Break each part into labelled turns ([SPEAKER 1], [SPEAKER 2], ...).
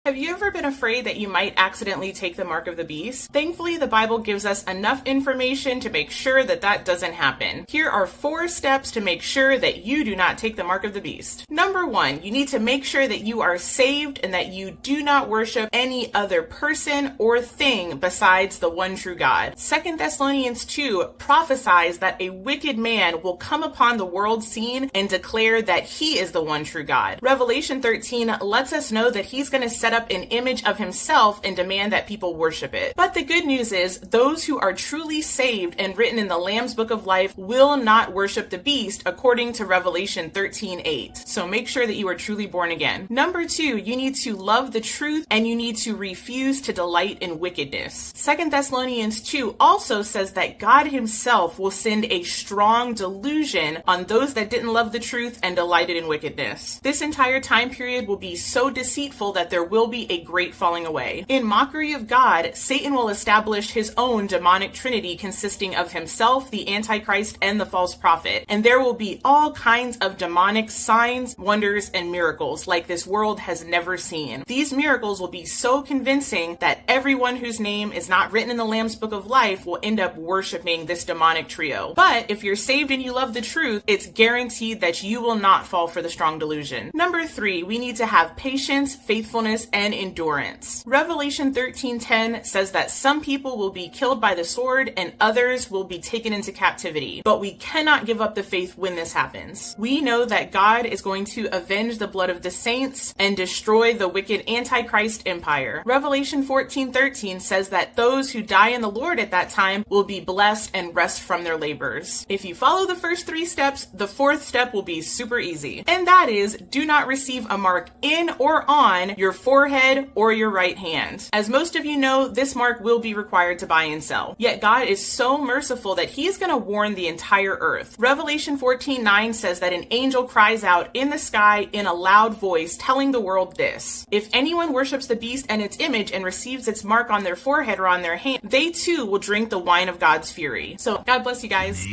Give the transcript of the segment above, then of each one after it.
[SPEAKER 1] Have you ever been afraid that you might accidentally take the mark of the beast? Thankfully, the Bible gives us enough information to make sure that that doesn't happen. Here are 4 steps to make sure that you do not take the mark of the beast. Number 1, you need to make sure that you are saved and that you do not worship any other person or thing besides the one true God. 2 Thessalonians 2 prophesies that a wicked man will come upon the world scene and declare that he is the one true God. Revelation 13 lets us know that he's going to set up an image of himself and demand that people worship it. But the good news is those who are truly saved and written in the Lamb's Book of Life will not worship the beast according to Revelation 13:8. So make sure that you are truly born again. Number 2, you need to love the truth and you need to refuse to delight in wickedness. 2 Thessalonians 2 also says that God himself will send a strong delusion on those that didn't love the truth and delighted in wickedness. This entire time period will be so deceitful that there will be a great falling away. In mockery of God, Satan will establish his own demonic trinity consisting of himself, the Antichrist, and the false prophet. And there will be all kinds of demonic signs, wonders, and miracles like this world has never seen. These miracles will be so convincing that everyone whose name is not written in the Lamb's Book of Life will end up worshiping this demonic trio. But if you're saved and you love the truth, it's guaranteed that you will not fall for the strong delusion. Number 3, we need to have patience, faithfulness, and endurance. Revelation 13:10 says that some people will be killed by the sword and others will be taken into captivity. But we cannot give up the faith when this happens. We know that God is going to avenge the blood of the saints and destroy the wicked Antichrist empire. Revelation 14:13 says that those who die in the Lord at that time will be blessed and rest from their labors. If you follow the first 3 steps, the 4th step will be super easy. And that is, do not receive a mark in or on your forehead or your right hand. As most of you know, this mark will be required to buy and sell. Yet God is so merciful that he's going to warn the entire earth. Revelation 14:9 says that an angel cries out in the sky in a loud voice telling the world this: if anyone worships the beast and its image and receives its mark on their forehead or on their hand, they too will drink the wine of God's fury. So God bless you guys.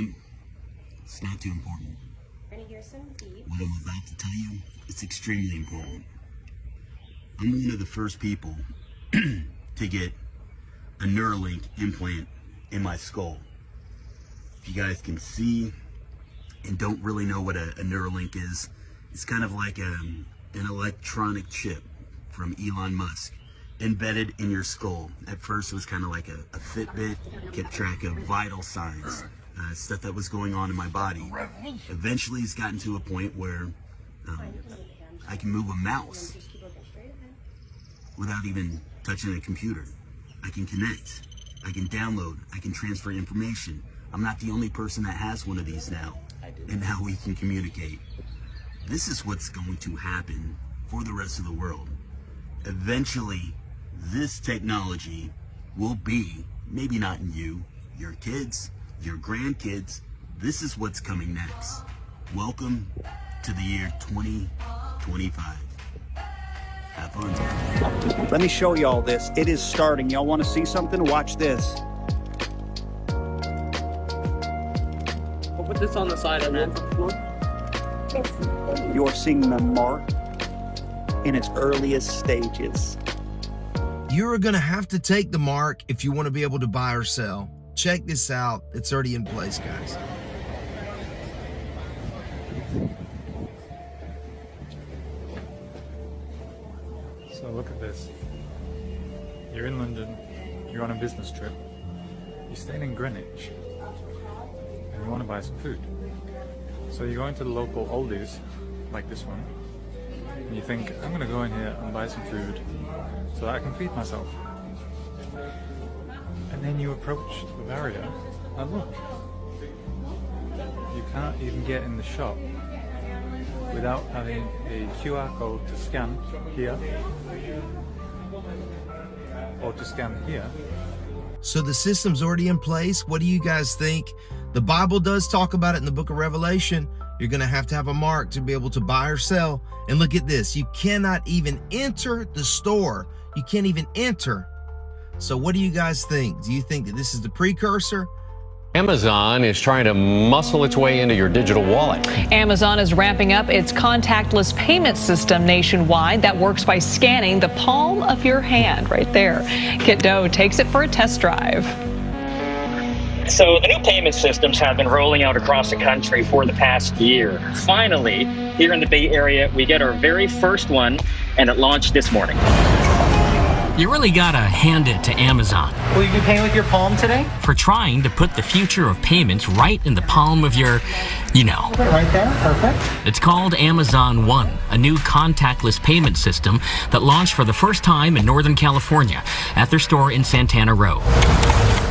[SPEAKER 2] It's not too important.
[SPEAKER 3] We're gonna hear some beep.
[SPEAKER 2] What I'm about to tell you, it's extremely important. I'm one of the first people to get a Neuralink implant in my skull. If you guys can see and don't really know what a Neuralink is, it's kind of like an electronic chip from Elon Musk embedded in your skull. At first it was kind of like a Fitbit, kept track of vital signs, stuff that was going on in my body. Eventually it's gotten to a point where I can move a mouse without even touching a computer. I can connect, I can download, I can transfer information. I'm not the only person that has one of these now, and now we can communicate. This is what's going to happen for the rest of the world. Eventually, this technology will be, maybe not in you, your kids, your grandkids. This is what's coming next. Welcome to the year 2025. Have fun.
[SPEAKER 4] Let me show y'all this. It is starting. Y'all want to see something? Watch this.
[SPEAKER 5] We'll put this on the side and then
[SPEAKER 4] You're seeing the mark in its earliest stages.
[SPEAKER 6] You're going to have to take the mark if you want to be able to buy or sell. Check this out. It's already in place, guys.
[SPEAKER 7] So look at this. You're in London, you're on a business trip, you're staying in Greenwich, and you want to buy some food. So you go into the local Aldi's, like this one, and you think, I'm going to go in here and buy some food so that I can feed myself. And then you approach the barrier, and look, you can't even get in the shop without having a QR code to scan here or to scan here.
[SPEAKER 6] So the system's already in place. What do you guys think? The Bible does talk about it in the book of Revelation. You're going to have a mark to be able to buy or sell. And look at this. You cannot even enter the store. You can't even enter. So what do you guys think? Do you think that this is the precursor?
[SPEAKER 8] Amazon is trying to muscle its way into your digital wallet.
[SPEAKER 9] Amazon is ramping up its contactless payment system nationwide that works by scanning the palm of your hand right there. Kit Doe takes it for a test drive.
[SPEAKER 10] So the new payment systems have been rolling out across the country for the past year. Finally, here in the Bay Area, we get our very first one, and it launched this morning.
[SPEAKER 11] You really gotta hand it to Amazon.
[SPEAKER 5] Will you be paying with your palm today?
[SPEAKER 11] For trying to put the future of payments right in the palm of your, you know.
[SPEAKER 5] Right there, perfect.
[SPEAKER 11] It's called Amazon One, a new contactless payment system that launched for the first time in Northern California at their store in Santana Row.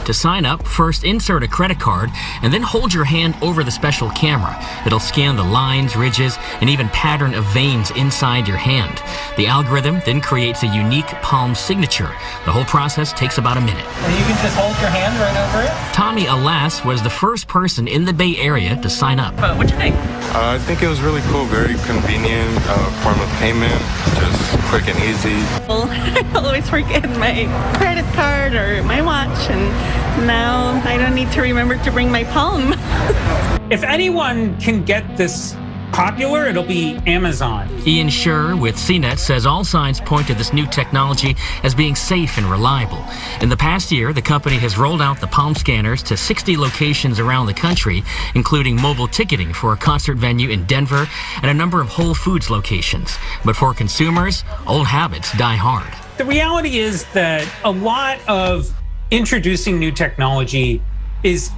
[SPEAKER 11] To sign up, first insert a credit card and then hold your hand over the special camera. It'll scan the lines, ridges, and even pattern of veins inside your hand. The algorithm then creates a unique palm signature. The whole process takes about a minute.
[SPEAKER 5] And you can just hold your hand right over it?
[SPEAKER 11] Tommy Alas was the first person in the Bay Area to sign up.
[SPEAKER 5] What'd you think?
[SPEAKER 12] I think it was really cool, very convenient form of payment, just quick and easy.
[SPEAKER 13] Well, I always forget my credit card or my watch, and now I don't need to remember to bring my palm.
[SPEAKER 14] If anyone can get this popular, it'll be Amazon.
[SPEAKER 11] Ian Scher with CNET says all signs point to this new technology as being safe and reliable. In the past year, the company has rolled out the palm scanners to 60 locations around the country, including mobile ticketing for a concert venue in Denver and a number of Whole Foods locations. But for consumers, old habits die hard.
[SPEAKER 14] The reality is that a lot of introducing new technology is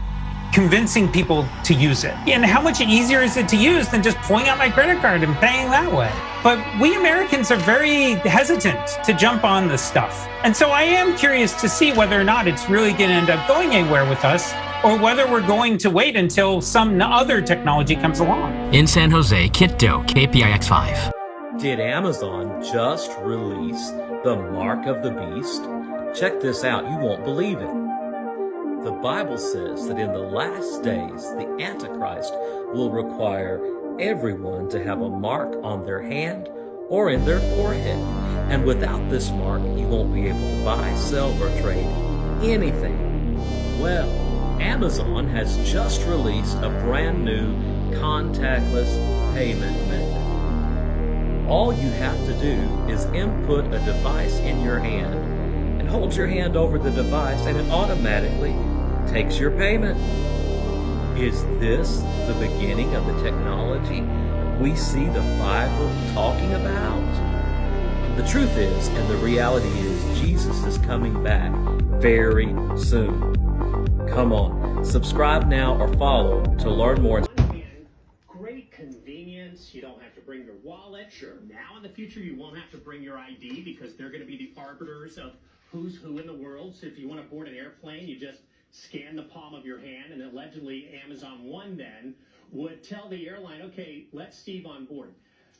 [SPEAKER 14] convincing people to use it. And how much easier is it to use than just pulling out my credit card and paying that way? But we Americans are very hesitant to jump on this stuff. And so I am curious to see whether or not it's really going to end up going anywhere with us, or whether we're going to wait until some other technology comes along.
[SPEAKER 11] In San Jose, Kit Doe, KPIX5.
[SPEAKER 15] Did Amazon just release the Mark of the Beast? Check this out, you won't believe it. The Bible says that in the last days, the Antichrist will require everyone to have a mark on their hand or in their forehead. And without this mark, you won't be able to buy, sell, or trade anything. Well, Amazon has just released a brand new contactless payment method. All you have to do is input a device in your hand and hold your hand over the device, and it automatically takes your payment. Is this the beginning of the technology we see the Bible talking about? The truth is, and the reality is, Jesus is coming back very soon. Come on, subscribe now or follow to learn more.
[SPEAKER 16] Great convenience. You don't have to bring your wallet. Sure. Now in the future, you won't have to bring your ID because they're going to be the arbiters of who's who in the world. So if you want to board an airplane, you just scan the palm of your hand, and allegedly Amazon One then would tell the airline, okay, let Steve on board.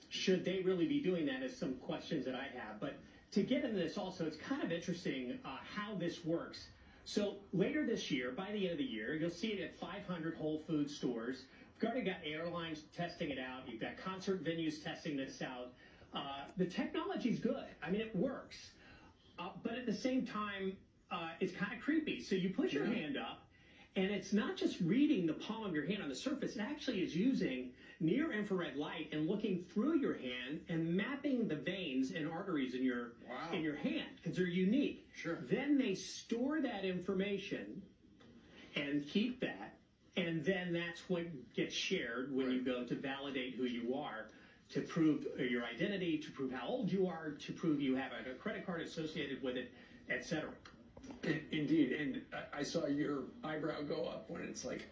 [SPEAKER 16] Should they really be doing that is some questions that I have. But to get into this also, it's kind of interesting how this works. So later this year, by the end of the year, you'll see it at 500 Whole Foods stores. We've already got airlines testing it out. You've got concert venues testing this out. The technology's good. I mean, it works. But at the same time, it's kind of creepy. So you put your hand up, and it's not just reading the palm of your hand on the surface. It actually is using near-infrared light and looking through your hand and mapping the veins and arteries in your hand, because they're unique. Sure. Then they store that information and keep that, and then that's what gets shared when you go to validate who you are, to prove your identity, to prove how old you are, to prove you have a credit card associated with it, etc.
[SPEAKER 17] Indeed, and I saw your eyebrow go up when it's like,